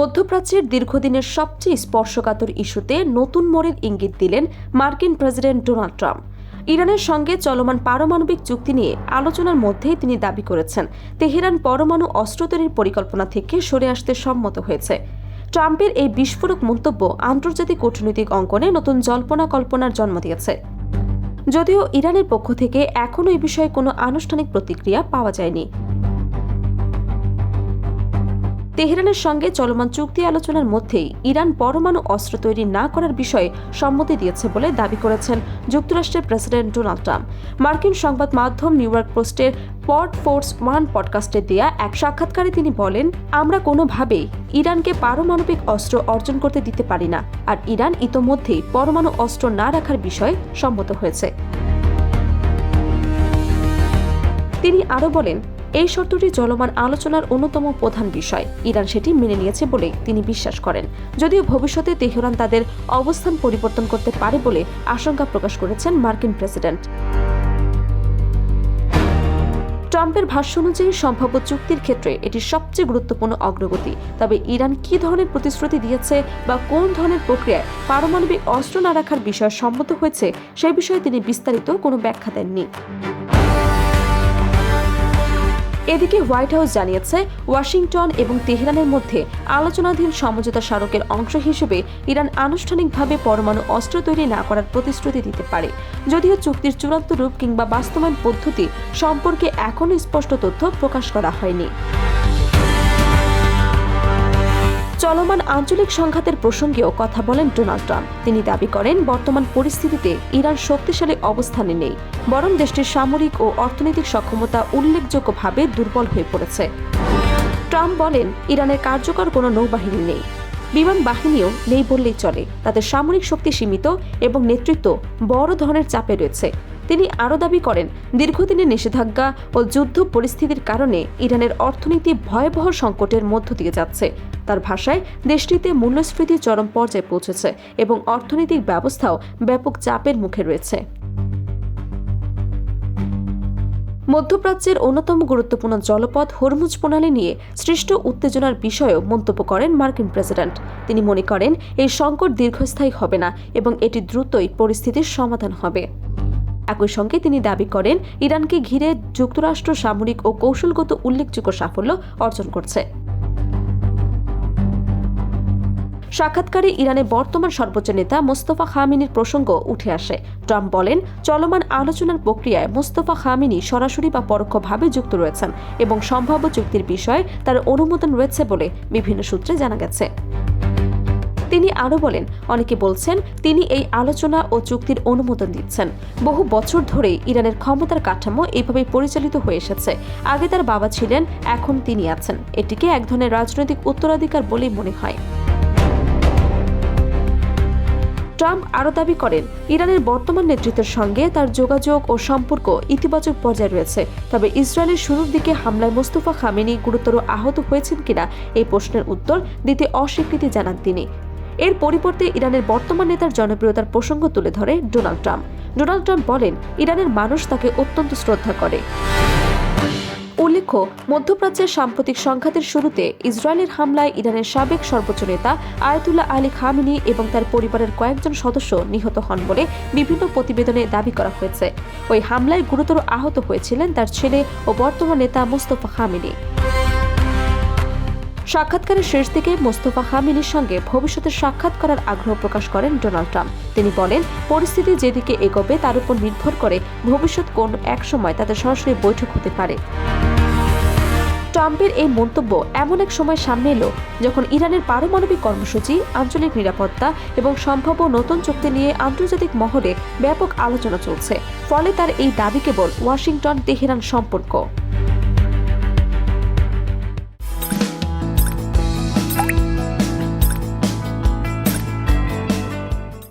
মধ্যপ্রাচ্যের দীর্ঘদিনের সবচেয়ে স্পর্শকাতর ইস্যুতে নতুন মোড়ের ইঙ্গিত দিলেন মার্কিন প্রেসিডেন্ট ডোনাল্ড ট্রাম্প। ইরানের সঙ্গে চলমান পারমাণবিক চুক্তি নিয়ে আলোচনার মধ্যেই তিনি দাবি করেছেন তেহরান পরমাণু অস্ত্র তৈরির পরিকল্পনা থেকে সরে আসতে সম্মত হয়েছে। ট্রাম্পের এই বিস্ফোরক মন্তব্য আন্তর্জাতিক কূটনৈতিক অঙ্গনে নতুন জল্পনা কল্পনার জন্ম দিয়েছে। যদিও ইরানের পক্ষ থেকে এখনও এই বিষয়ে কোনো আনুষ্ঠানিক প্রতিক্রিয়া পাওয়া যায়নি। তেহরানের সঙ্গে চলমান চুক্তি আলোচনার মধ্যেই ইরান পরমাণু অস্ত্র তৈরি না করার বিষয়ে সম্মতি দিয়েছে বলে দাবি করেছেন যুক্তরাষ্ট্রের প্রেসিডেন্ট ডোনাল্ড ট্রাম্প। মার্কিন সংবাদ মাধ্যম নিউ ইয়র্ক পোস্টের পড ফোর্স ওয়ান পডকাস্টে দেয়া এক সাক্ষাৎকারে তিনি বলেন, আমরা কোনোভাবেই ইরানকে পারমাণবিক অস্ত্র অর্জন করতে দিতে পারি না, আর ইরান ইতোমধ্যেই পরমাণু অস্ত্র না রাখার বিষয়ে সম্মত হয়েছে। তিনি আরও বলেন, এই শর্তটি চলমান আলোচনার অন্যতম প্রধান বিষয়। ইরান সেটি মেনে নিয়েছে বলে তিনি বিশ্বাস করেন, যদিও ভবিষ্যতে তেহরান তাদের অবস্থান পরিবর্তন করতে পারে বলে আশঙ্কা প্রকাশ করেছেন মার্কিন প্রেসিডেন্ট। ট্রাম্পের ভাষ্য অনুযায়ী সম্ভাব্য চুক্তির ক্ষেত্রে এটি সবচেয়ে গুরুত্বপূর্ণ অগ্রগতি। তবে ইরান কী ধরনের প্রতিশ্রুতি দিয়েছে বা কোন ধরনের প্রক্রিয়ায় পারমাণবিক অস্ত্র না রাখার বিষয়ে সম্মত হয়েছে সে বিষয়ে তিনি বিস্তারিত কোনো ব্যাখ্যা দেননি। এদিকে হোয়াইট হাউস জানিয়েছে, ওয়াশিংটন এবং তেহরানের মধ্যে আলোচনাধীন সমঝোতা স্মারকের অংশ হিসেবে ইরান আনুষ্ঠানিকভাবে পরমাণু অস্ত্র তৈরি না করার প্রতিশ্রুতি দিতে পারে। যদিও চুক্তির চূড়ান্ত রূপ কিংবা বাস্তবায়ন পদ্ধতি সম্পর্কে এখনও স্পষ্ট তথ্য প্রকাশ করা হয়নি। চলমান আঞ্চলিক সংঘাতের প্রসঙ্গেও কথা বলেন ডোনাল্ড ট্রাম্প। তিনি দাবি করেন, বর্তমান পরিস্থিতিতে ইরান শক্তিশালী অবস্থানে নেই, বরং দেশটির সামরিক ও অর্থনৈতিক সক্ষমতা উল্লেখযোগ্যভাবে দুর্বল হয়ে পড়েছে। ট্রাম্প বলেন, ইরানের কার্যকর কোনো নৌবাহিনী নেই, বিমান বাহিনীও নেই বললেই চলে। তাদের সামরিক শক্তি সীমিত এবং নেতৃত্ব বড় ধরনের চাপে রয়েছে। তিনি আরও দাবি করেন, দীর্ঘদিনের নিষেধাজ্ঞা ও যুদ্ধ পরিস্থিতির কারণে ইরানের অর্থনীতি ভয়াবহ সংকটের মধ্য দিয়ে যাচ্ছে। তার ভাষায়, দেশটিতে মূল্যস্ফীতি চরম পর্যায়ে পৌঁছেছে এবং অর্থনৈতিক ব্যবস্থাও ব্যাপক চাপের মুখে রয়েছে। মধ্যপ্রাচ্যের অন্যতম গুরুত্বপূর্ণ জলপথ হরমুজ প্রণালী নিয়ে সৃষ্ট উত্তেজনার বিষয়েও মন্তব্য করেন মার্কিন প্রেসিডেন্ট। তিনি মনে করেন, এই সংকট দীর্ঘস্থায়ী হবে না এবং এটি দ্রুতই পরিস্থিতির সমাধান হবে। একই সঙ্গে তিনি দাবি করেন, ইরানকে ঘিরে যুক্তরাষ্ট্র সামরিক ও কৌশলগত উল্লেখযোগ্য সাফল্য অর্জন করছে। সাক্ষাৎকারে ইরানের বর্তমান সর্বোচ্চ নেতা মোস্তফা খামেনির প্রসঙ্গ উঠে আসে। ট্রাম্প বলেন, চলমান আলোচনার প্রক্রিয়ায় মোস্তফা খামেনি সরাসরি বা পরোক্ষভাবে যুক্ত রয়েছেন এবং সম্ভাব্য চুক্তির বিষয়ে তার অনুমোদন রয়েছে বলে বিভিন্ন সূত্রে জানা গেছে। তিনি আরও বলেন, অনেকে বলছেন তিনি এই আলোচনা ও চুক্তির অনুমোদন দিচ্ছেন। বহু বছর ধরেই ইরানের ক্ষমতার কাঠামো এইভাবেই পরিচালিত হয়ে এসেছে। আগে তার বাবা ছিলেন, এখন তিনি আছেন। এটিকে এক ধরনের রাজনৈতিক উত্তরাধিকার বলেই মনে হয়। ট্রাম্প আরও দাবি করেন, ইরানের বর্তমান নেতৃত্বের সঙ্গে তার যোগাযোগ ও সম্পর্ক ইতিবাচক পর্যায়ে রয়েছে। তবে ইসরায়েলের শুরুর দিকে হামলায় মোস্তফা খামেনি গুরুতর আহত হয়েছেন কিনা এই প্রশ্নের উত্তর দিতে অস্বীকৃতি জানান তিনি। এর পরিবর্তে ইরানের বর্তমান নেতার জনপ্রিয়তার প্রসঙ্গ তুলে ধরে ডোনাল্ড ট্রাম্প বলেন, ইরানের মানুষ তাকে অত্যন্ত শ্রদ্ধা করে। উল্লেখ্য, মধ্যপ্রাচ্যের সাম্প্রতিক সংঘাতের শুরুতে ইসরায়েলের হামলায় ইরানের সাবেক সর্বোচ্চ নেতা আয়াতুল্লাহ আলী খামেনি এবং তার পরিবারের কয়েকজন সদস্য নিহত হন বলে বিভিন্ন প্রতিবেদনে দাবি করা হয়েছে। ওই হামলায় গুরুতর আহত হয়েছিলেন তার ছেলে ও বর্তমান নেতা মোস্তফা খামেনি। সাক্ষাৎকারের শেষ দিকে মোস্তফা খামেনির সঙ্গে ভবিষ্যতে সাক্ষাৎ করার আগ্রহ প্রকাশ করেন ডোনাল্ড ট্রাম্প। তিনি বলেন, পরিস্থিতি যেদিকে এগোবে তার উপর নির্ভর করে ভবিষ্যৎ কোন এক সময় তাদের সরাসরি বৈঠক হতে পারে। ট্রাম্পের এই মন্তব্য এমন এক সময় সামনে এলো যখন ইরানের পারমাণবিক কর্মসূচি, আঞ্চলিক নিরাপত্তা এবং সম্ভাব্য নতুন চুক্তি নিয়ে আন্তর্জাতিক মহলে ব্যাপক আলোচনা চলছে। ফলে তার এই দাবি কেবল ওয়াশিংটন-তেহরান সম্পর্ক